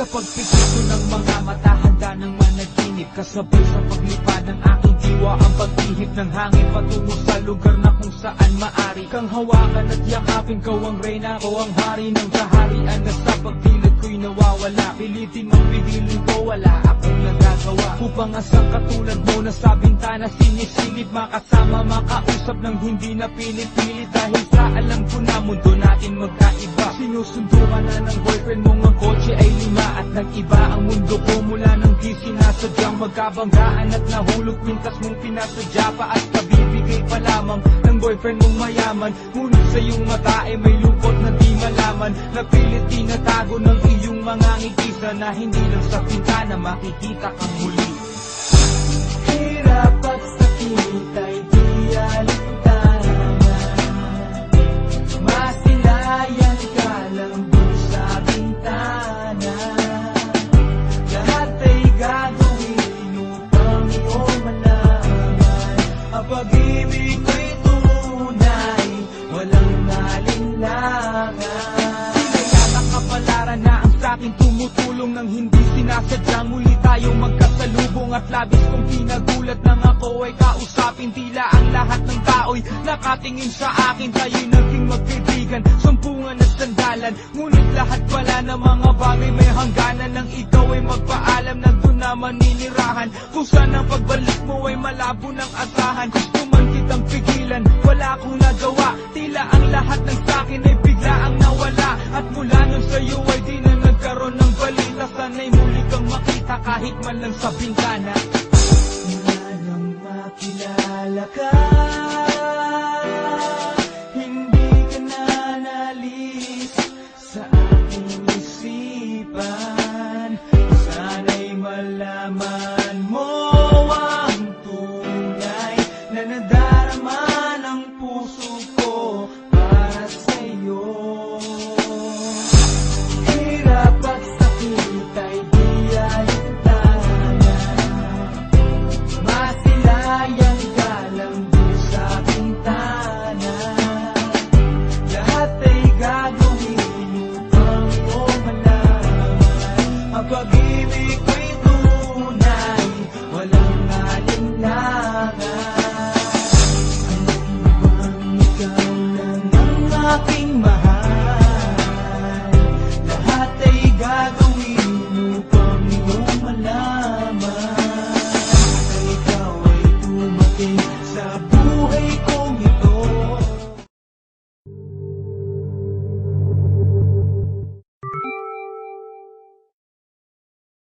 Sa pagpipito ng mga mata, handa ng managinip. Kasabay sa paglipad ng aking diwa, ang pag-ihip ng hangin patungo sa lugar na kung saan maari kang hawakan at yakapin. Kau ang reyna, ko ang hari ng kaharian na sa pagdilat ko'y nawawala. Pilitin mong pigilin ko, wala akong nagagawa upang asang katulad mo na sa bintana sinisilip, makasama, makausap ng hindi na pinipilit. Dahil sa alam ko na mundo natin magkaiba. Sinusundo ka na ng boyfriend mong ang kotse ay 5 at nag-iba ang mundo ko mula nang di sinasadyang magkabanggaan at nahulog pintas mong pinasadya pa at kabibigay pa lamang ng boyfriend mong mayaman. Ngunit sa iyong mata ay may lungkot na di malaman, napilit tinatago ng iyong mga ngitisa na hindi lang sa pintana makikita kang muli. Hirap at sakit ay di alintanan, masilayan ka lang dun sa bintana. Lahat ay gagawin upang iyong malaman ang pag-ibig ko'y tunay, walang alinlangan. Kapalaran na ang sa'king tumutulong nang hindi sinasadyang muli tayong magkasalubong. At labis kong pinagulat nang ako ay kausapin. Tila ang lahat ng tao'y nakatingin sa akin. Tayo'y naging magkaibigan, sumpungan at sandalan. Ngunit lahat pala ng mga bagay may hangganan. Nang ikaw ay magpaalam, nandun na maninirahan. Kung saan ang pagbalik mo ay malabo ng asahan. Gusto man kitang pigilan, wala akong nagawa. Tila ang lahat ng sa'kin ay bigla ang nawala. At mula nun sa'yo ay di na nagkaroon ng balita. Sana'y muli kang makita kahit man lang sa bintana. Mula nang makilala ka,